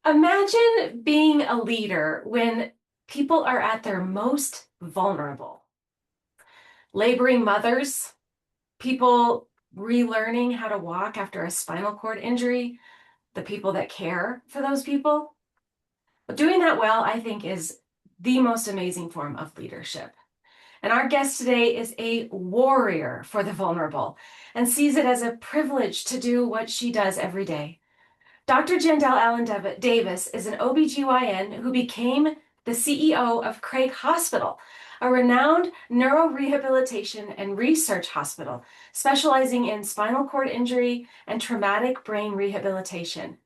Imagine being a leader when people are at their most vulnerable. Laboring mothers, people relearning how to walk after a spinal cord injury, the people that care for those people. But doing that well, I think, is the most amazing form of leadership. And our guest today is a warrior for the vulnerable and sees it as a privilege to do what she does every day. Dr. Jandel Allen-Davis is an OBGYN who became the CEO of Craig Hospital, a renowned neurorehabilitation and research hospital specializing in spinal cord injury and traumatic brain rehabilitation.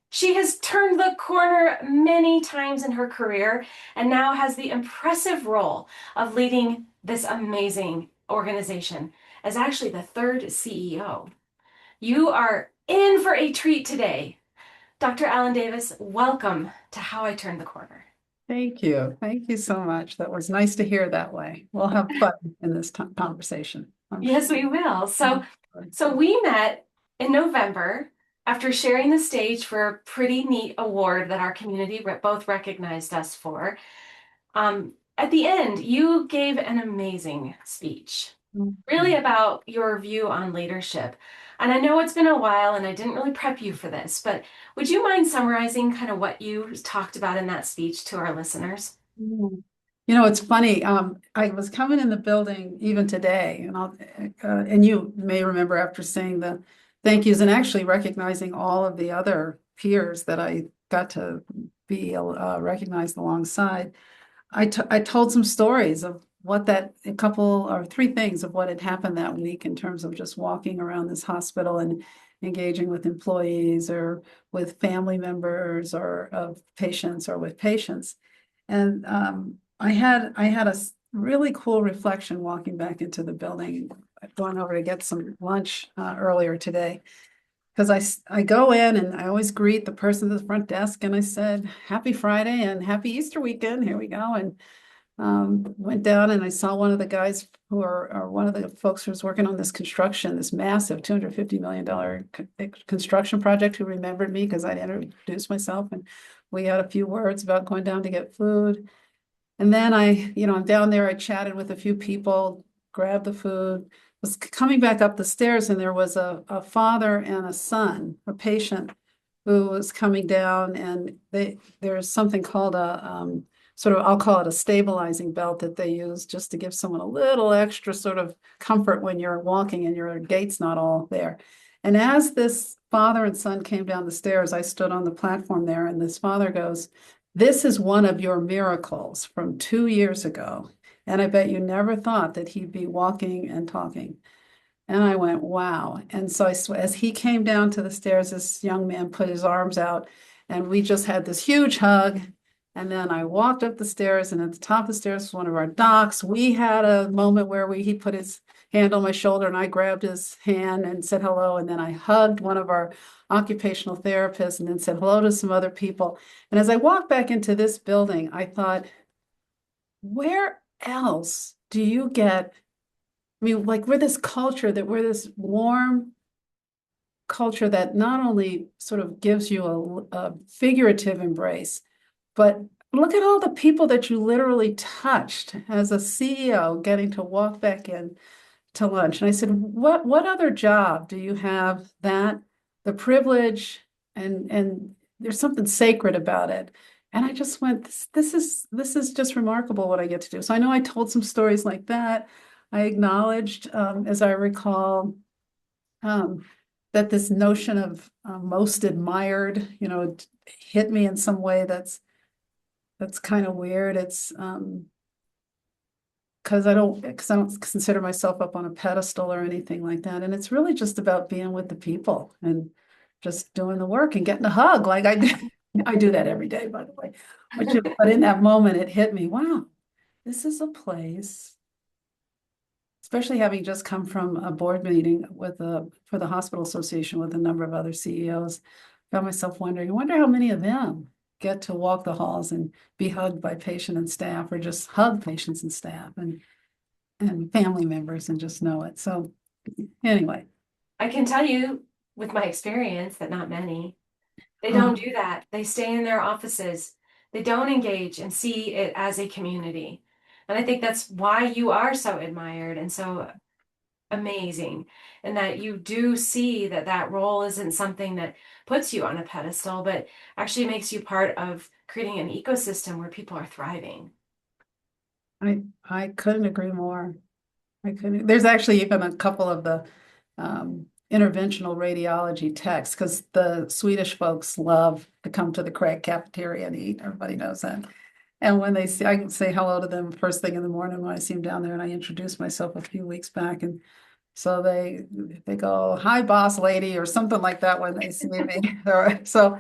She has turned the corner many times in her career and now has the impressive role of leading this amazing organization as actually the third CEO. You are in for a treat today. Dr. Allen-Davis, welcome to How I Turned the Corner. Thank you. Thank you so much. That was nice to hear that way. We'll have fun in this conversation. Yes, we will. So we met in November after sharing the stage for a pretty neat award that our community both recognized us for. At the end, you gave an amazing speech, really about your view on leadership. And I know it's been a while and I didn't really prep you for this, but would you mind summarizing kind of what you talked about in that speech to our listeners? You know, it's funny. I was coming in the building even today, and you may remember after saying the thank yous and actually recognizing all of the other peers that I got to be recognized alongside. I told some stories of a couple or three things of what had happened that week in terms of just walking around this hospital and engaging with employees or with family members or of patients or with patients. And I had a really cool reflection walking back into the building. I'd gone over to get some lunch earlier today because I go in and I always greet the person at the front desk and I said, "Happy Friday and happy Easter weekend." Here we go. And went down and I saw one of the guys who are one of the folks who's working on this massive $250 million construction project, who remembered me because I'd introduced myself and we had a few words about going down to get food. And then I'm down there, I chatted with a few people, grabbed the food, was coming back up the stairs, and there was a father and a son, a patient who was coming down, and there's something called a I'll call it a stabilizing belt that they use just to give someone a little extra sort of comfort when you're walking and your gait's not all there. And as this father and son came down the stairs, I stood on the platform there, and this father goes, "This is one of your miracles from 2 years ago. And I bet you never thought that he'd be walking and talking." And I went, wow. And so as he came down to the stairs, this young man put his arms out and we just had this huge hug. And then I walked up the stairs, and at the top of the stairs was one of our docs. We had a moment where he put his hand on my shoulder and I grabbed his hand and said hello. And then I hugged one of our occupational therapists and then said hello to some other people. And as I walked back into this building, I thought, where else do you get, I mean, like we're this warm culture that not only sort of gives you a figurative embrace, but look at all the people that you literally touched as a CEO getting to walk back in to lunch. And I said, what other job do you have that the privilege and there's something sacred about it? And I just went, this is just remarkable what I get to do. So I know I told some stories like that. I acknowledged, as I recall, that this notion of most admired, hit me in some way that's kind of weird. It's because I don't consider myself up on a pedestal or anything like that. And it's really just about being with the people and just doing the work and getting a hug. Like I do, I do that every day, by the way. But in that moment, it hit me. Wow, this is a place, especially having just come from a board meeting for the hospital association with a number of other CEOs. Found myself wondering, I wonder how many of them get to walk the halls and be hugged by patient and staff, or just hug patients and staff. And and family members and just know it. So anyway, I can tell you with my experience that not many. They don't um, do that. They stay in their offices. They don't engage and see it as a community. And I think that's why you are so admired and so amazing, and that you do see that that role isn't something that puts you on a pedestal, but actually makes you part of creating an ecosystem where people are thriving. I couldn't agree more. There's actually even a couple of the interventional radiology techs because the Swedish folks love to come to the Craig cafeteria and eat. Everybody knows that. And when they see, I can say hello to them first thing in the morning when I see them down there, and I introduced myself a few weeks back, and so they go, "Hi, boss lady," or something like that when they see me. So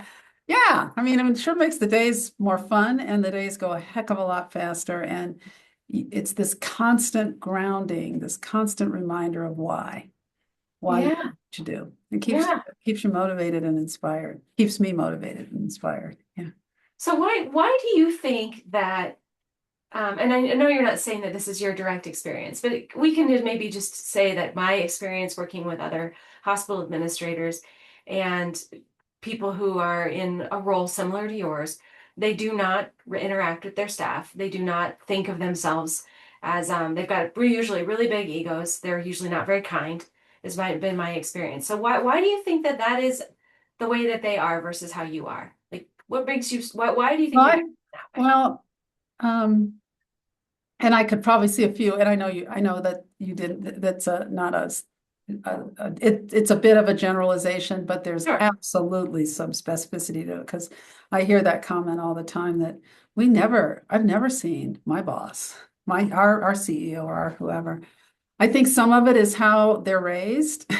yeah, I mean, it sure makes the days more fun, and the days go a heck of a lot faster. And it's this constant grounding, this constant reminder of why you do Yeah, what you do. It yeah. keeps you motivated and inspired. Keeps me motivated and inspired. Yeah. So why do you think that and I know you're not saying that this is your direct experience, but we can maybe just say that my experience working with other hospital administrators and people who are in a role similar to yours, they do not interact with their staff. They do not think of themselves as they've got usually really big egos. They're usually not very kind, been my experience. So why do you think that that is the way that they are versus how you are? Like, what makes you? Why do you think Well, you're that way? well, um, and I could probably see a few, and I know that you didn't, that's not it's a bit of a generalization, but there's Sure. absolutely some specificity to it, because I hear that comment all the time that I've never seen my boss, our CEO or our whoever. I think some of it is how they're raised,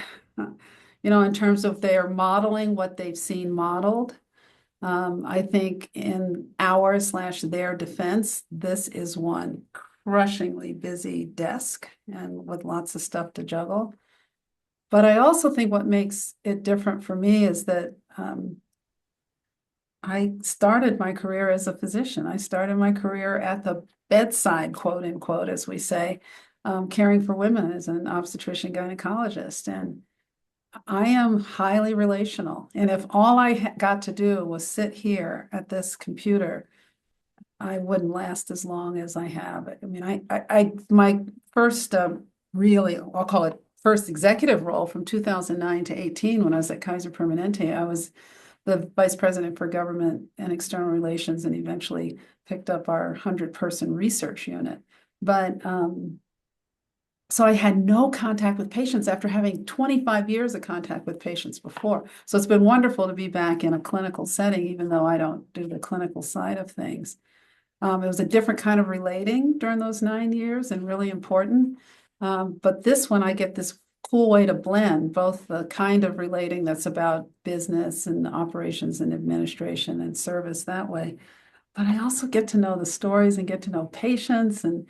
in terms of they're modeling what they've seen modeled. I think in our slash their defense, this is one crushingly busy desk and with lots of stuff to juggle. But I also think what makes it different for me is that I started my career as a physician. I started my career at the bedside, quote unquote, as we say, caring for women as an obstetrician gynecologist. And I am highly relational. And if all I got to do was sit here at this computer, I wouldn't last as long as I have. I mean, my first really, I'll call it first executive role from 2009 to 18 when I was at Kaiser Permanente. I was the vice president for government and external relations and eventually picked up our 100-person research unit. But so I had no contact with patients after having 25 years of contact with patients before. So it's been wonderful to be back in a clinical setting, even though I don't do the clinical side of things. It was a different kind of relating during those 9 years and really important. But this one, I get this cool way to blend both the kind of relating that's about business and operations and administration and service that way. But I also get to know the stories and get to know patients and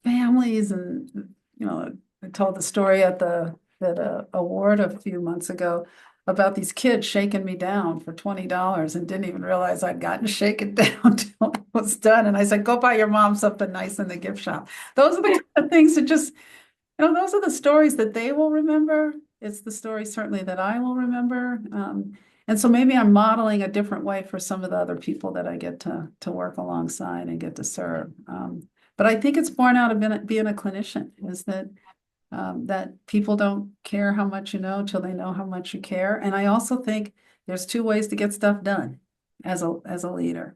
families. And, I told the story at the that award a few months ago about these kids shaking me down for $20 and didn't even realize I'd gotten shaken down till it was done. And I said, go buy your mom something nice in the gift shop. Those are the kind of things that just, those are the stories that they will remember. It's the stories certainly that I will remember. And so maybe I'm modeling a different way for some of the other people that I get to work alongside and get to serve. But I think it's born out of being a clinician, is that people don't care how much you know till they know how much you care. And I also think there's two ways to get stuff done as a leader.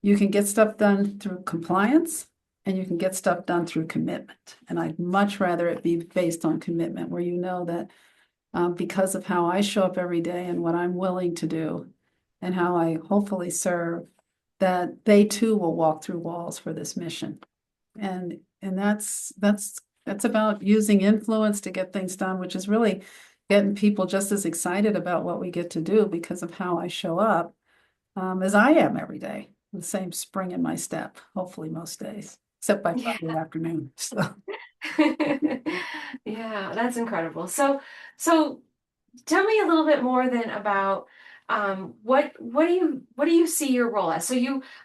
You can get stuff done through compliance and you can get stuff done through commitment. And I'd much rather it be based on commitment where you know that because of how I show up every day and what I'm willing to do and how I hopefully serve, that they too will walk through walls for this mission. And that's about using influence to get things done, which is really getting people just as excited about what we get to do because of how I show up as I am every day. The same spring in my step, hopefully most days, except by Yeah. Friday afternoon. So Yeah, that's incredible. So tell me a little bit more then about what do you see your role as? So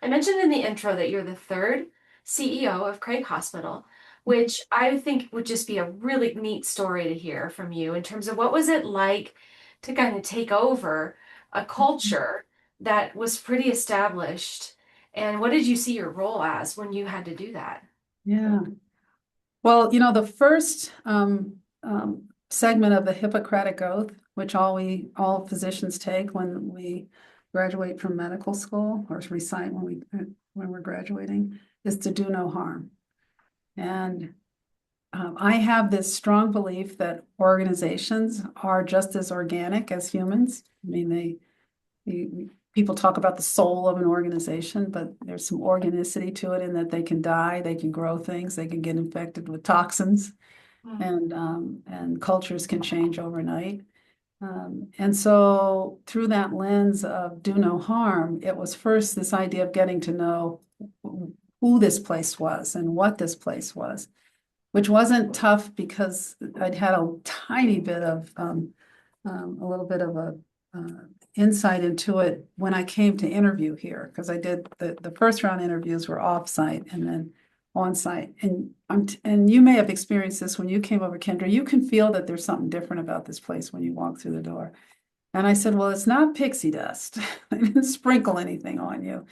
I mentioned in the intro that you're the third CEO of Craig Hospital. which I think would just be a really neat story to hear from you in terms of what was it like to kind of take over a culture that was pretty established, and what did you see your role as when you had to do that? Yeah. Well, the first segment of the Hippocratic Oath, which all physicians take when we graduate from medical school or recite when we're graduating, is to do no harm. And I have this strong belief that organizations are just as organic as humans. I mean, people talk about the soul of an organization, but there's some organicity to it in that they can die, they can grow things, they can get infected with toxins, Mm. and cultures can change overnight. And so through that lens of do no harm, it was first this idea of getting to know who this place was and what this place was, which wasn't tough because I'd had a tiny bit of a little bit of a insight into it when I came to interview here, because I did the first round interviews were off-site and then on-site. And you may have experienced this when you came over, Kendra. You can feel that there's something different about this place when you walk through the door. And I said, well, it's not pixie dust. I didn't sprinkle anything on you.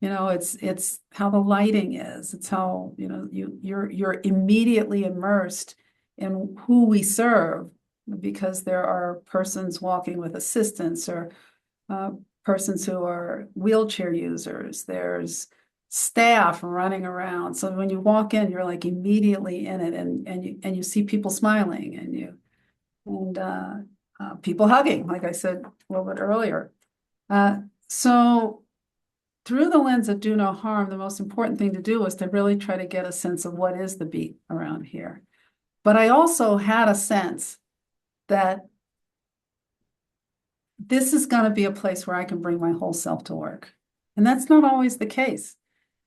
It's how the lighting is. It's how, you're immediately immersed in who we serve, because there are persons walking with assistance or uh, persons who are wheelchair users. There's staff running around. So when you walk in, you're like immediately in it, and you see people smiling and people hugging, like I said a little bit earlier. So through the lens of do no harm, the most important thing to do is to really try to get a sense of what is the beat around here. But I also had a sense that this is going to be a place where I can bring my whole self to work. And that's not always the case.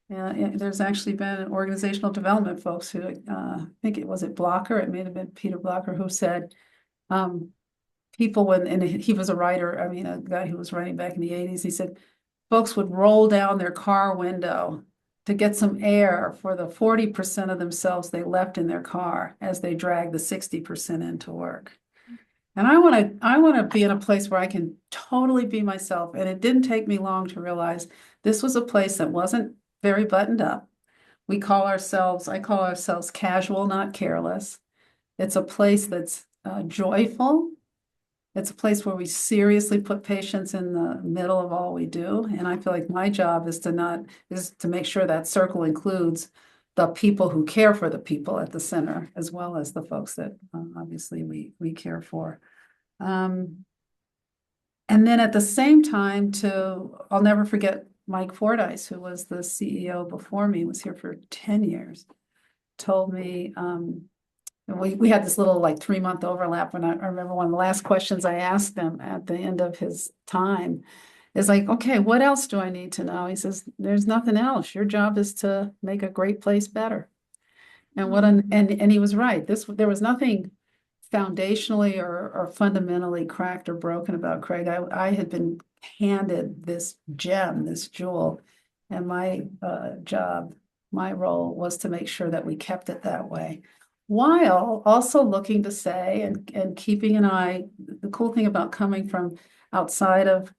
There's actually been organizational development folks who, I think it was Blocker, it may have been Peter Blocker, who said, people and he was a writer, I mean, a guy who was writing back in the 80s, he said, folks would roll down their car window to get some air for the 40% of themselves they left in their car as they drag the 60% into work. And I want to be in a place where I can totally be myself. And it didn't take me long to realize this was a place that wasn't very buttoned up. I call ourselves casual, not careless. It's a place that's joyful. It's a place where we seriously put patients in the middle of all we do. And I feel like my job is to make sure that circle includes the people who care for the people at the center, as well as the folks that obviously we care for. Um, and then at the same time, I'll never forget Mike Fordyce, who was the CEO before me, was here for 10 years, told me, we had this little like 3-month overlap when I remember one of the last questions I asked him at the end of his time is like, okay, what else do I need to know? He says, there's nothing else. Your job is to make a great place better. And he was right. There was nothing foundationally or fundamentally cracked or broken about Craig. I had been handed this gem, this jewel, and my job, my role was to make sure that we kept it that way, while also looking to say and keeping an eye. The cool thing about coming from outside of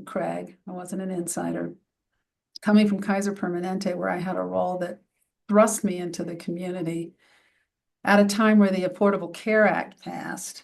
Craig, I wasn't an insider, coming from Kaiser Permanente, where I had a role that thrust me into the community at a time where the Affordable Care Act passed.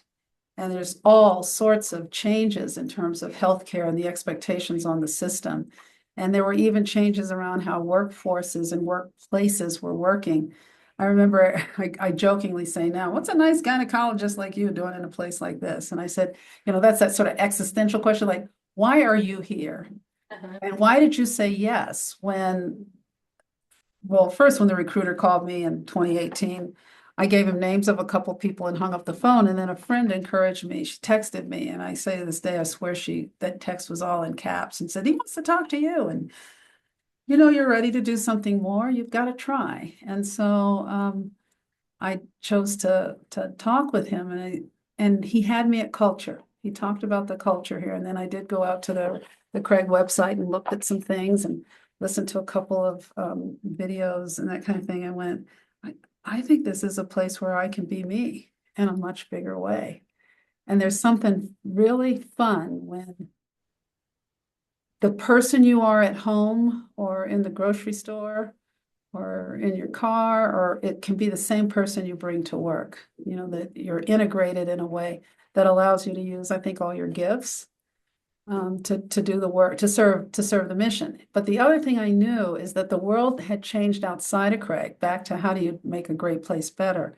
And there's all sorts of changes in terms of healthcare and the expectations on the system. And there were even changes around how workforces and workplaces were working. I remember I jokingly say now, what's a nice gynecologist like you doing in a place like this? And I said, that's that sort of existential question, like, why are you here? Uh-huh. And why did you say yes well, first, when the recruiter called me in 2018, I gave him names of a couple people and hung up the phone. And then a friend encouraged me. She texted me, and I say to this day, I swear that text was all in caps, and said, he wants to talk to you. And you're ready to do something more. You've got to try. And so I chose to talk with him, and he had me at culture. He talked about the culture here, and then I did go out to the Craig website and looked at some things and listened to a couple of videos and that kind of thing. I went, I think this is a place where I can be me in a much bigger way. And there's something really fun when the person you are at home or in the grocery store or in your car, or it can be the same person you bring to work, that you're integrated in a way that allows you to use, I think, all your gifts to do the work, to serve the mission. But the other thing I knew is that the world had changed outside of Craig, back to how do you make a great place better?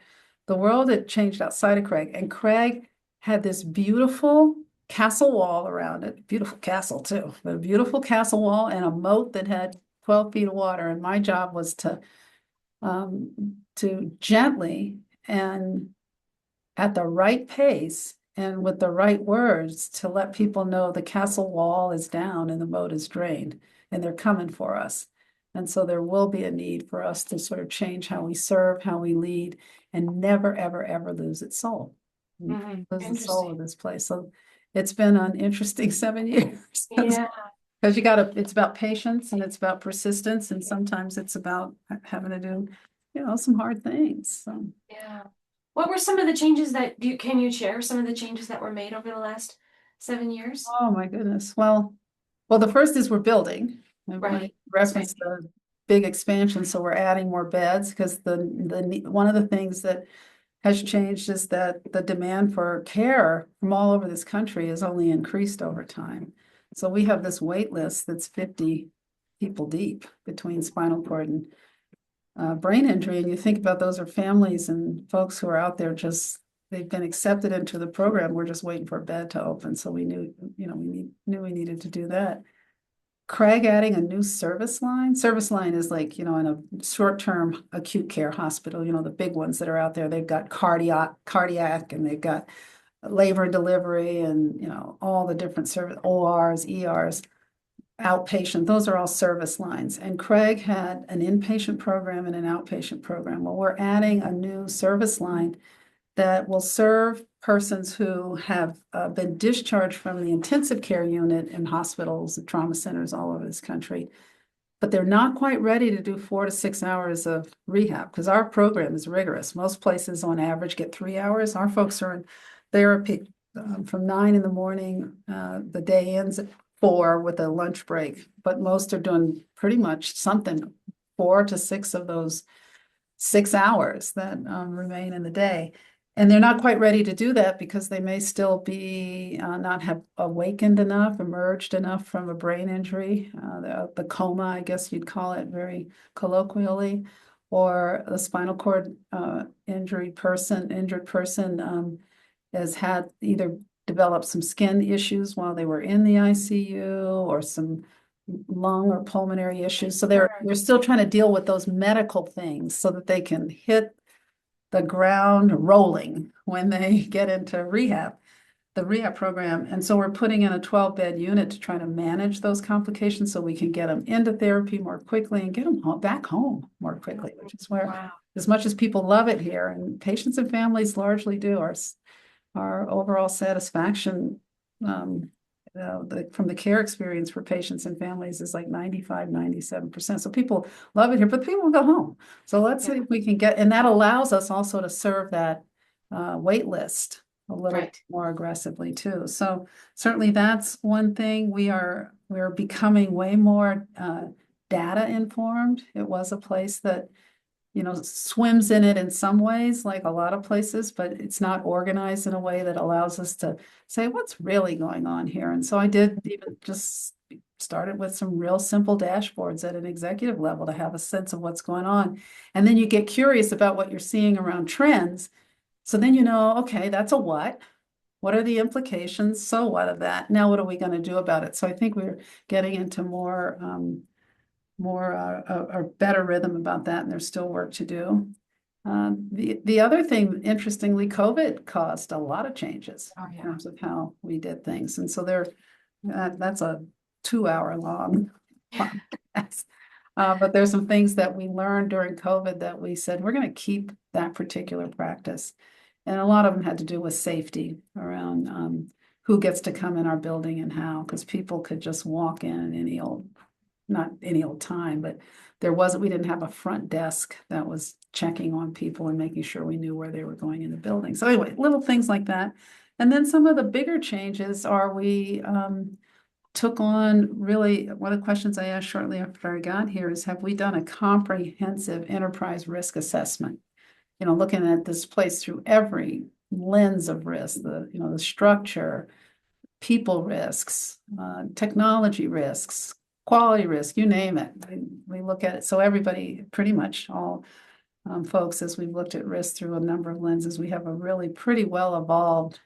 The world had changed outside of Craig, and Craig had this beautiful castle wall around it, beautiful castle too, but a beautiful castle wall and a moat that had 12 feet of water. And my job was to gently and at the right pace and with the right words to let people know the castle wall is down and the moat is drained and they're coming for us. And so there will be a need for us to sort of change how we serve, how we lead, and never, ever, ever lose its soul. Lose the soul of Interesting. this place. So it's been an interesting 7 years. Yeah. Because it's about patience and it's about persistence, and sometimes it's about having to do, some hard things. So. Yeah. What were some of the changes can you share some of the changes that were made over the last 7 years? Oh, my goodness. Well, the first is we're building. I Right. Right. referenced the big expansion, so we're adding more beds because one of the things that has changed is that the demand for care from all over this country has only increased over time. So we have this wait list that's 50 people deep between spinal cord and brain injury. And you think about those are families and folks who are out there they've been accepted into the program. We're just waiting for a bed to open. So we knew, knew we needed to do that. Craig adding a new service line. Service line is like, in a short-term acute care hospital, the big ones that are out there. They've got cardiac, and they've got labor and delivery and, all the different service, ORs, ERs, outpatient. Those are all service lines. And Craig had an inpatient program and an outpatient program. Well, we're adding a new service line that will serve persons who have been discharged from the intensive care unit in hospitals and trauma centers all over this country, but they're not quite ready to do 4 to 6 hours of rehab because our program is rigorous. Most places on average get 3 hours. Our folks are in therapy from 9 in the morning. The day ends at 4 with a lunch break, but most are doing pretty much something 4 to 6 of those 6 hours that remain in the day. And they're not quite ready to do that because they may still be not have awakened enough, emerged enough from a brain injury, the coma, I guess you'd call it very colloquially, or a spinal cord injured person has had either developed some skin issues while they were in the ICU or some lung or pulmonary issues. So they're still trying to deal with those medical things so that they can hit the ground rolling when they get into the rehab program. And so we're putting in a 12-bed unit to try to manage those complications so we can get them into therapy more quickly and get them back home more quickly, which is where, Wow. as much as people love it here, and patients and families largely do, our overall satisfaction from the care experience for patients and families is like 95, 97%. So people love it here, but people go home. So let's see if we can get, and that allows us also to serve that wait list a little more aggressively too. So certainly that's one thing. We're becoming way more data informed. It was a place that swims in it in some ways, like a lot of places, but it's not organized in a way that allows us to say what's really going on here. And so I did even just started with some real simple dashboards at an executive level to have a sense of what's going on. And then you get curious about what you're seeing around trends. So then okay, that's a what? What are the implications? So what of that? Now what are we going to do about it? So I think we're getting into more a better rhythm about that, and there's still work to do. The other thing, interestingly, COVID caused a lot of changes in terms of how we did things, and so that's a 2 hour long podcast. But there's some things that we learned during COVID that we said we're going to keep that particular practice, and a lot of them had to do with safety around who gets to come in our building and how, because people could just walk in not any old time, but we didn't have a front desk that was checking on people and making sure we knew where they were going in the building. So anyway, little things like that. And then some of the bigger changes are we took on really, one of the questions I asked shortly after I got here is, have we done a comprehensive enterprise risk assessment? Looking at this place through every lens of risk, the structure, people risks, technology risks, quality risk, you name it. We look at it. So everybody, pretty much all folks, as we've looked at risk through a number of lenses, we have a really pretty well evolved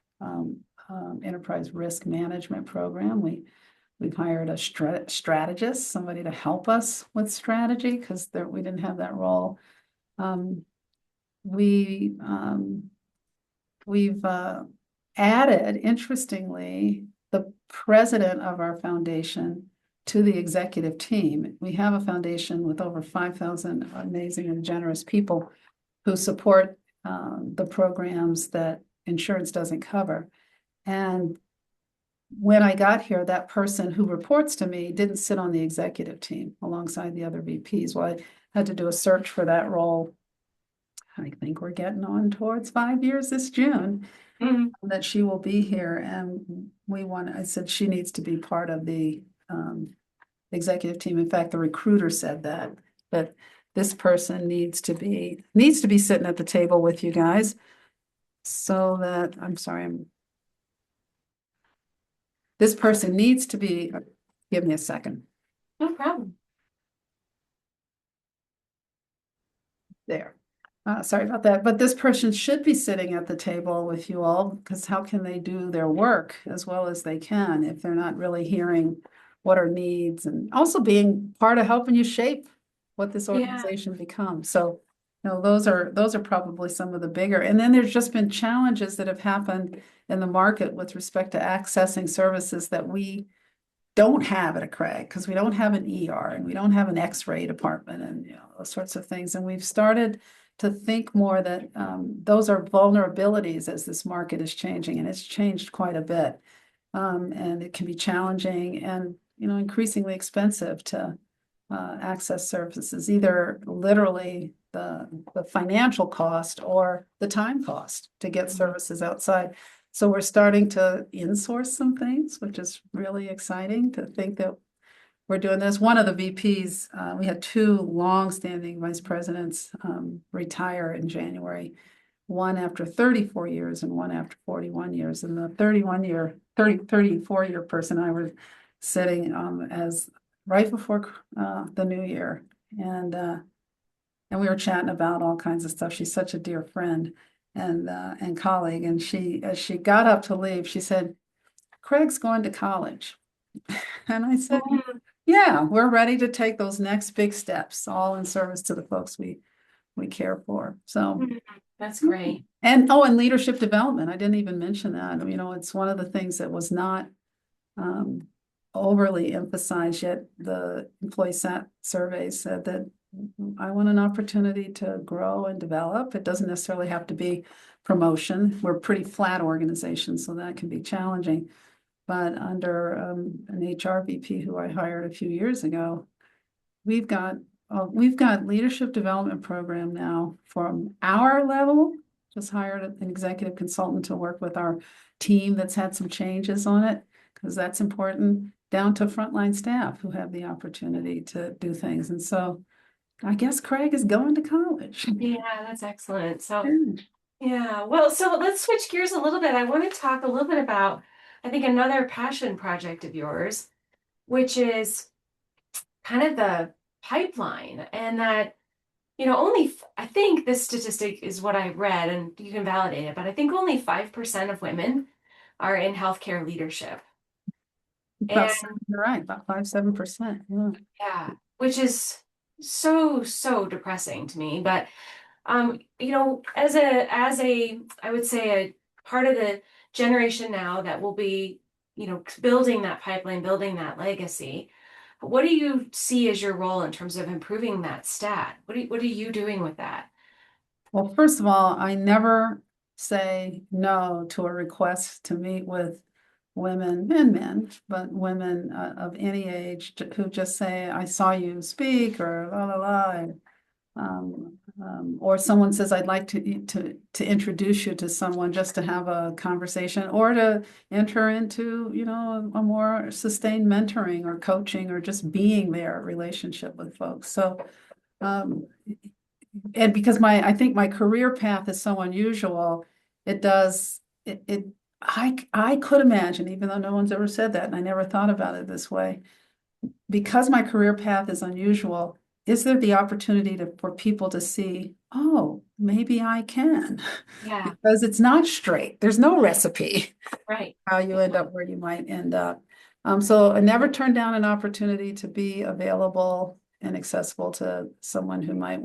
enterprise risk management program. We've hired a strategist, somebody to help us with strategy because we didn't have that role. Um, we we've added, interestingly, the president of our foundation to the executive team. We have a foundation with over 5,000 amazing and generous people who support the programs that insurance doesn't cover. And when I got here, that person who reports to me didn't sit on the executive team alongside the other VPs. Well, I had to do a search for that role. I think we're getting on towards 5 years this June that she will be here. And I said she needs to be part of the executive team. In fact, the recruiter said that this person needs to be sitting at the table with you guys. So that, I'm sorry, this person needs to be, give me a second. No problem. There. Sorry about that, but this person should be sitting at the table with you all, because how can they do their work as well as they can if they're not really hearing what are needs, and also being part of helping you shape what this Yeah. organization becomes. So, those are probably some of the bigger. And then there's just been challenges that have happened in the market with respect to accessing services that we don't have at a Craig, because we don't have an ER and we don't have an X-ray department and those sorts of things. And we've started to think more that those are vulnerabilities as this market is changing, and it's changed quite a bit. And it can be challenging and increasingly expensive to access services, either literally the financial cost or the time cost to get services outside. So we're starting to insource some things, which is really exciting to think that we're doing this. One of the VPs, we had two long-standing vice presidents retire in January, one after 34 years and one after 41 years. And the 34-year person, I was sitting as right before the new year. And we were chatting about all kinds of stuff. She's such a dear friend and colleague. And as she got up to leave, she said, "Craig's going to college." And I said, "Yeah, we're ready to take those next big steps, all in service to the folks we care for." So that's great. And leadership development. I didn't even mention that. It's one of the things that was not overly emphasized yet. The employee sat survey said that I want an opportunity to grow and develop. It doesn't necessarily have to be promotion. We're a pretty flat organization, so that can be challenging. But under an HR VP who I hired a few years ago, we've got leadership development program now from our level. Just hired an executive consultant to work with our team that's had some changes on it, because that's important, down to frontline staff who have the opportunity to do things. And so I guess Craig is going to college. Yeah, that's excellent. So, yeah, well, so let's switch gears a little bit. I want to talk a little bit about, I think, another passion project of yours, which is kind of the pipeline. And that, I think this statistic is what I read, and you can validate it, but I think only 5% of women are in healthcare leadership. And You're right, about 5-7%. yeah, which is so depressing to me. But as a I would say a part of the generation now that will be, building that pipeline, building that legacy. What do you see as your role in terms of improving that stat? What are you doing with that? Well, first of all, I never say no to a request to meet with women and men, but women of any age who just say, "I saw you speak," or la la la. Or someone says, I'd like to introduce you to someone just to have a conversation or to enter into, a more sustained mentoring or coaching or just being there relationship with folks. So, um, and because I think my career path is so unusual, it does, I could imagine, even though no one's ever said that, and I never thought about it this way, because my career path is unusual, is there the opportunity for people to see, oh, maybe I can? Yeah, Because it's not straight. There's no recipe right. how you end up where you might end up. So I never turned down an opportunity to be available and accessible to someone who might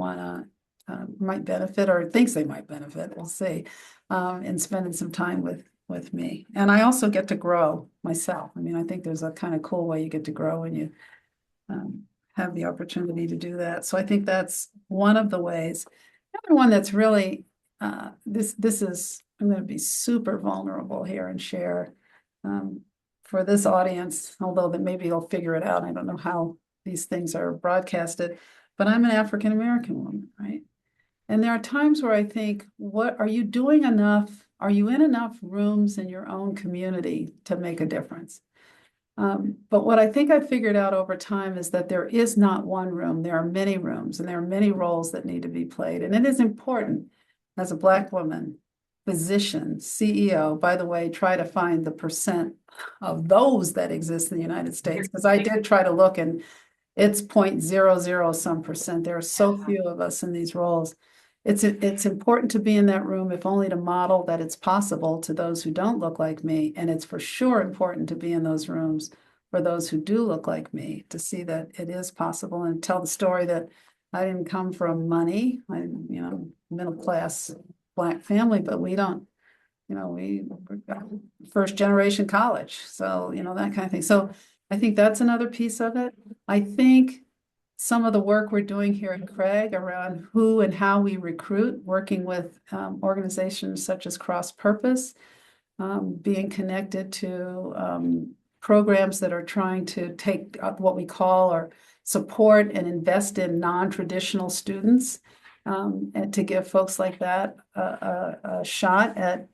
benefit or thinks they might benefit, we'll see, and spending some time with me. And I also get to grow myself. I mean, I think there's a kind of cool way you get to grow when you um, have the opportunity to do that. So I think that's one of the ways. The other one that's really this is I'm going to be super vulnerable here and share for this audience, although that maybe you'll figure it out. I don't know how these things are broadcasted, but I'm an African American woman, right? And there are times where I think, what are you doing enough? Are you in enough rooms in your own community to make a difference? But what I think I've figured out over time is that there is not one room. There are many rooms and there are many roles that need to be played. And it is important as a Black woman, physician, CEO, by the way, try to find the percent of those that exist in the United States. Because I did try to look and it's 0.00 some percent. There are so Yeah. few of us in these roles. It's important to be in that room, if only to model that it's possible to those who don't look like me. And it's for sure important to be in those rooms for those who do look like me, to see that it is possible and tell the story that I didn't come from money. Middle class Black family, but we don't, we first generation college. So, that kind of thing. So I think that's another piece of it. I think some of the work we're doing here at Craig around who and how we recruit, working with organizations such as Cross Purpose, being connected to programs that are trying to take up what we call or support and invest in non-traditional students, and to give folks like that a shot at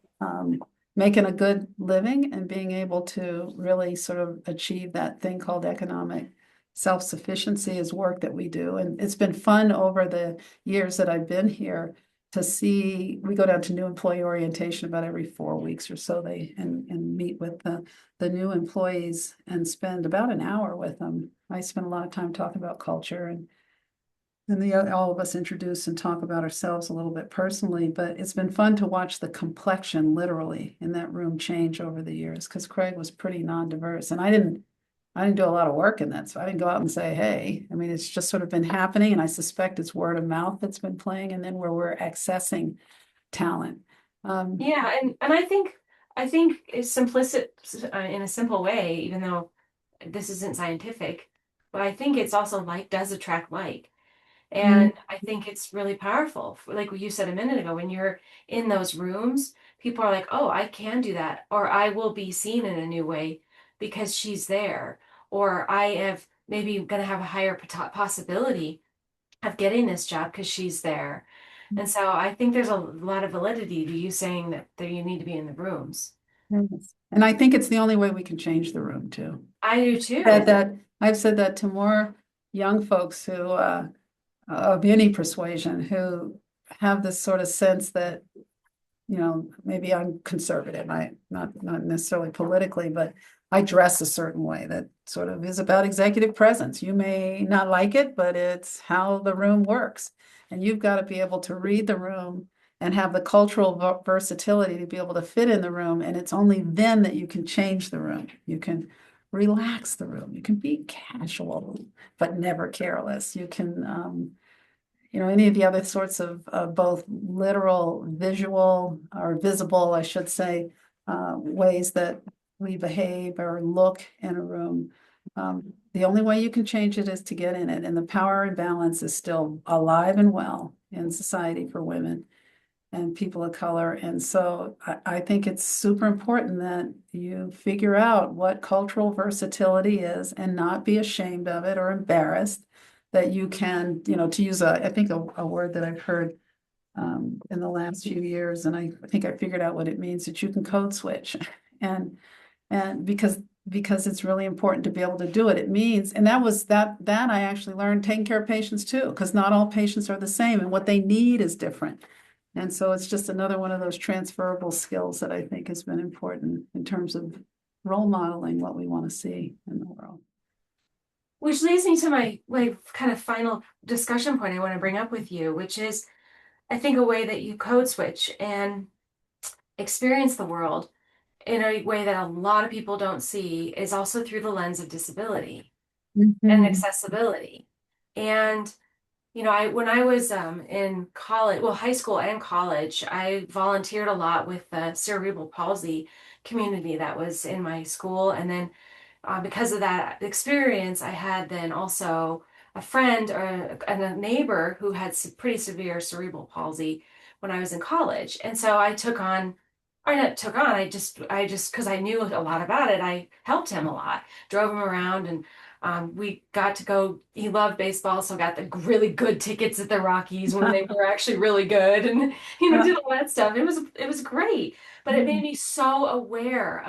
making a good living and being able to really sort of achieve that thing called economic self-sufficiency is work that we do. And it's been fun over the years that I've been here to see, we go down to new employee orientation about every 4 weeks or so, and meet with the new employees and spend about an hour with them. I spend a lot of time talking about culture and all of us introduce and talk about ourselves a little bit personally, but it's been fun to watch the complexion literally in that room change over the years, because Craig was pretty non-diverse and I didn't do a lot of work in that. So I didn't go out and say, hey, I mean, it's just sort of been happening. And I suspect it's word of mouth that's been playing, and then where we're accessing talent. Yeah, and I think it's simplistic in a simple way, even though this isn't scientific, but I think it's also like does attract like. mm, And I think it's really powerful. Like what you said a minute ago, when you're in those rooms, people are like, oh, I can do that. Or I will be seen in a new way because she's there. Or I have maybe going to have a higher possibility of getting this job because she's there. And so I think there's a lot of validity to you saying that you need to be in the rooms. yes. And I think it's the only way we can change the room too. I do That too. that I've said that to more young folks who of any persuasion who have this sort of sense that maybe I'm conservative. I not necessarily politically, but I dress a certain way that sort of is about executive presence. You may not like it, but it's how the room works. And you've got to be able to read the room and have the cultural versatility to be able to fit in the room. And it's only then that you can change the room. You can relax the room. You can be casual, but never careless. You can any of the other sorts of both literal, visual, or visible, I should say, ways that we behave or look in a room. The only way you can change it is to get in it, and the power imbalance is still alive and well in society for women and people of color. And so I think it's super important that you figure out what cultural versatility is and not be ashamed of it or embarrassed, that you can, to use I think a word that I've heard in the last few years, and I think I figured out what it means, that you can code switch. And because it's really important to be able to do it. It means, and that I actually learned taking care of patients too, because not all patients are the same and what they need is different. And so it's just another one of those transferable skills that I think has been important in terms of role modeling what we want to see in the world. Which leads me to my kind of final discussion point I want to bring up with you, which is I think a way that you code switch and experience the world in a way that a lot of people don't see is also through the lens of disability and Mhm. accessibility. And when I was in college, well, high school and college, I volunteered a lot with the cerebral palsy community that was in my school. And then because of that experience, I had then also a friend and a neighbor who had pretty severe cerebral palsy when I was in college. And so I took on, or not took on, I just, because I knew a lot about it, I helped him a lot, drove him around, and we got to go. He loved baseball, so got the really good tickets at the Rockies when they were actually really good, and did all that stuff. It was great, but it made me so aware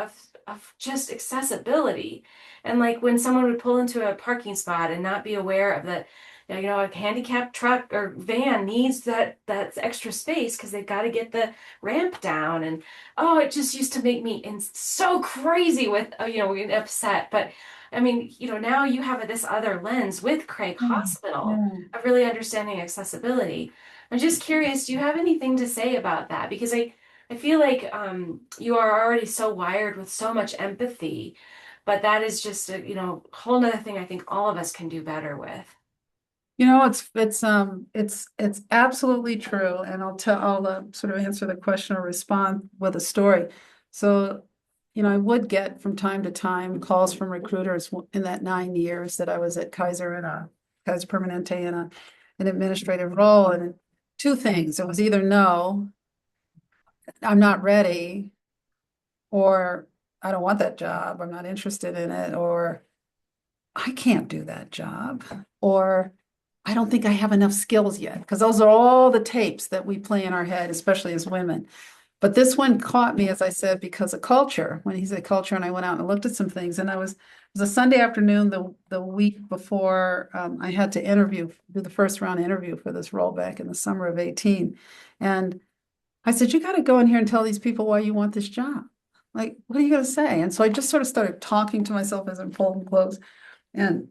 of just accessibility. And like when someone would pull into a parking spot and not be aware of that, a handicapped truck or van needs that extra space because they've got to get the ramp down. And oh, it just used to make me so crazy with upset. But I mean, now you have this other lens with Craig Yeah, Hospital yeah. of really understanding accessibility. I'm just curious, do you have anything to say about that? Because I feel like you are already so wired with so much empathy, but that is just a whole nother thing I think all of us can do better with. It's absolutely true, and I'll sort of answer the question or respond with a story. So, I would get from time to time calls from recruiters in that 9 years that I was at Kaiser in a Kaiser Permanente in an administrative role, and two things. It was either no, I'm not ready, or I don't want that job, I'm not interested in it, or I can't do that job, or I don't think I have enough skills yet, because those are all the tapes that we play in our head, especially as women. But this one caught me, as I said, because of culture. When he said culture, and I went out and looked at some things, and it was a Sunday afternoon, the week before I had to do the first round interview for this role back in the summer of 18. And I said, you got to go in here and tell these people why you want this job. Like, what are you going to say? And so I just sort of started talking to myself as I'm folding clothes. And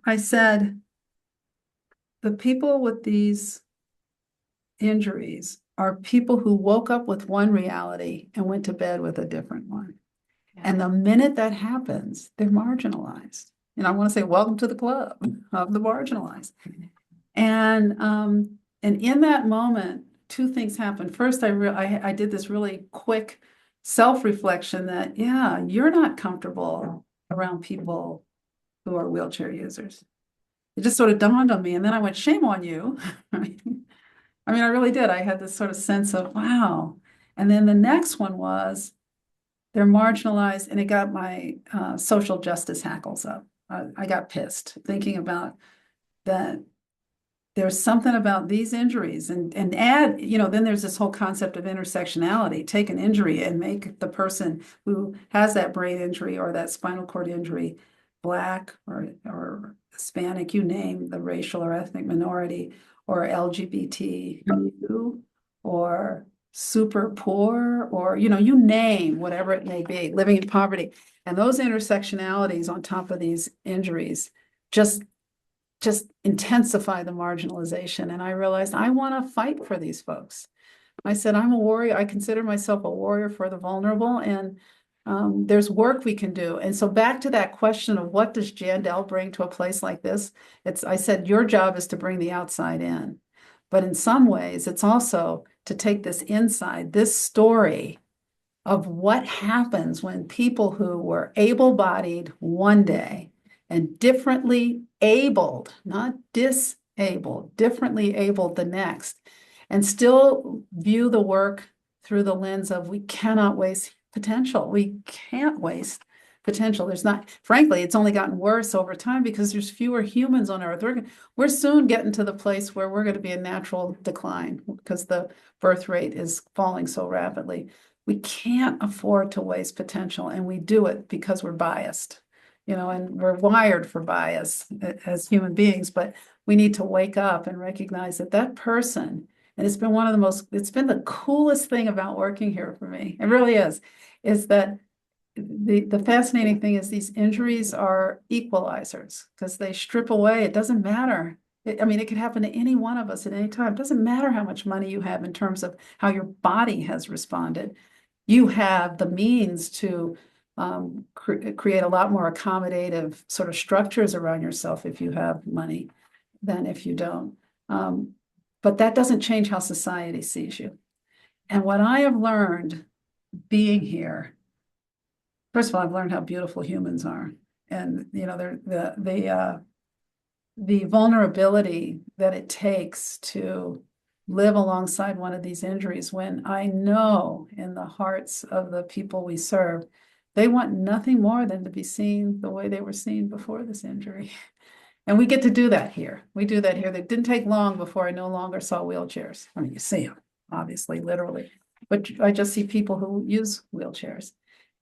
I said, the people with these injuries are people who woke up with one reality and went to bed with a different one. Yeah. And the minute that happens, they're marginalized. And I want to say, welcome to the club of the marginalized. And in that moment, two things happened. First, I did this really quick self-reflection that, yeah, you're not comfortable around people who are wheelchair users. It just sort of dawned on me. And then I went, shame on you. I mean, I really did. I had this sort of sense of, wow. And then the next one was, they're marginalized, and it got my social justice hackles up. I got pissed thinking about that. There's something about these injuries, and add, then there's this whole concept of intersectionality. Take an injury and make the person who has that brain injury or that spinal cord injury Black or Hispanic, you name the racial or ethnic minority, or LGBTQ, or super poor, or you name whatever it may be, living in poverty. And those intersectionalities on top of these injuries just intensify the marginalization. And I realized I want to fight for these folks. I said, I'm a warrior. I consider myself a warrior for the vulnerable, and there's work we can do. And so back to that question of what does Jandel bring to a place like this? I said, your job is to bring the outside in. But in some ways, it's also to take this inside, this story of what happens when people who were able-bodied one day and differently abled, not disabled, differently abled the next, and still view the work through the lens of we cannot waste potential. We can't waste potential. There's not, frankly, it's only gotten worse over time because there's fewer humans on Earth. We're soon getting to the place where we're going to be in natural decline because the birth rate is falling so rapidly. We can't afford to waste potential, and we do it because we're biased, and we're wired for bias as human beings, but we need to wake up and recognize that that person, and it's been the coolest thing about working here for me. It really is that the fascinating thing is these injuries are equalizers because they strip away. It doesn't matter. I mean, it could happen to any one of us at any time. It doesn't matter how much money you have in terms of how your body has responded. You have the means to create a lot more accommodative sort of structures around yourself if you have money than if you don't. But that doesn't change how society sees you. And what I have learned being here, first of all, I've learned how beautiful humans are. And, they're the vulnerability that it takes to live alongside one of these injuries when I know in the hearts of the people we serve, they want nothing more than to be seen the way they were seen before this injury. And we get to do that here. We do that here. It didn't take long before I no longer saw wheelchairs. I mean, you see them, obviously, literally, but I just see people who use wheelchairs,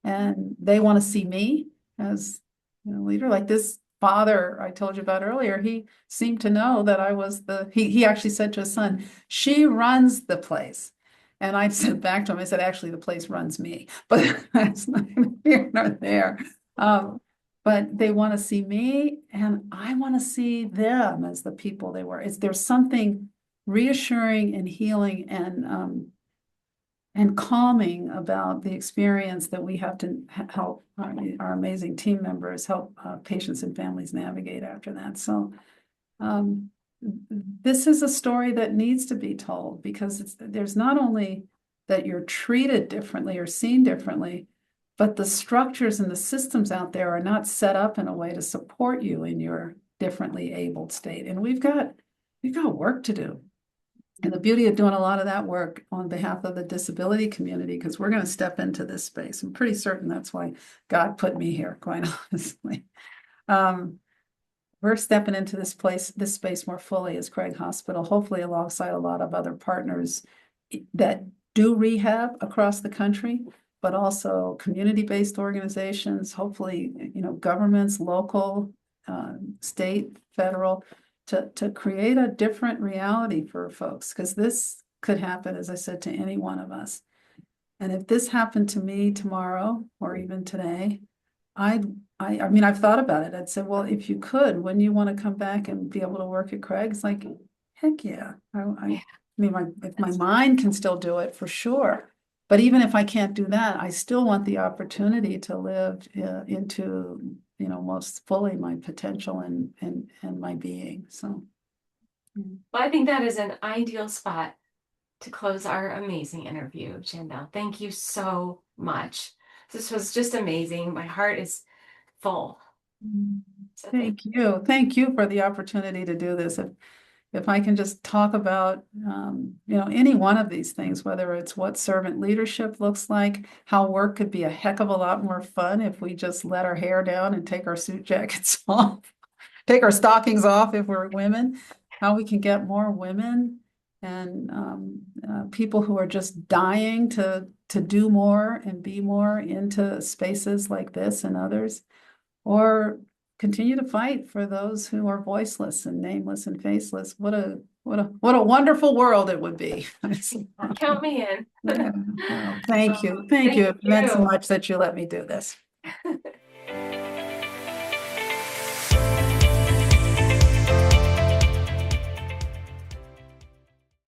and they want to see me as leader. Like this father I told you about earlier, he seemed to know that I was he actually said to his son, "She runs the place." And I said back to him, I said, "Actually, the place runs me," but that's not here nor there. But they want to see me, and I want to see them as the people they were. There's something reassuring and healing and calming about the experience that we have to help our amazing team members help patients and families navigate after that. So this is a story that needs to be told because there's not only that you're treated differently or seen differently, but the structures and the systems out there are not set up in a way to support you in your differently abled state. And we've got work to do. And the beauty of doing a lot of that work on behalf of the disability community, because we're going to step into this space. I'm pretty certain that's why God put me here, quite honestly. We're stepping into this space more fully as Craig Hospital, hopefully alongside a lot of other partners that do rehab across the country, but also community-based organizations, hopefully, governments, local, state, federal, to create a different reality for folks, because this could happen, as I said, to any one of us. And if this happened to me tomorrow or even today, I mean, I've thought about it. I'd say, well, if you could, wouldn't you want to come back and be able to work at Craig's? Like, heck yeah. I mean, if my mind can still do it, for sure. But even if I can't do that, I still want the opportunity to live into, most fully my potential and my being. So. Well, I think that is an ideal spot to close our amazing interview, Jandel. Thank you so much. This was just amazing. My heart is full. So Thank you. Thank you for the opportunity to do this. If I can just talk about, any one of these things, whether it's what servant leadership looks like, how work could be a heck of a lot more fun if we just let our hair down and take our suit jackets off, take our stockings off if we're women, how we can get more women and people who are just dying to do more and be more into spaces like this and others, or continue to fight for those who are voiceless and nameless and faceless. What a wonderful world it would be. count me in. Yeah. Well, thank you. Thank Thank you. It meant so you. much that you let me do this.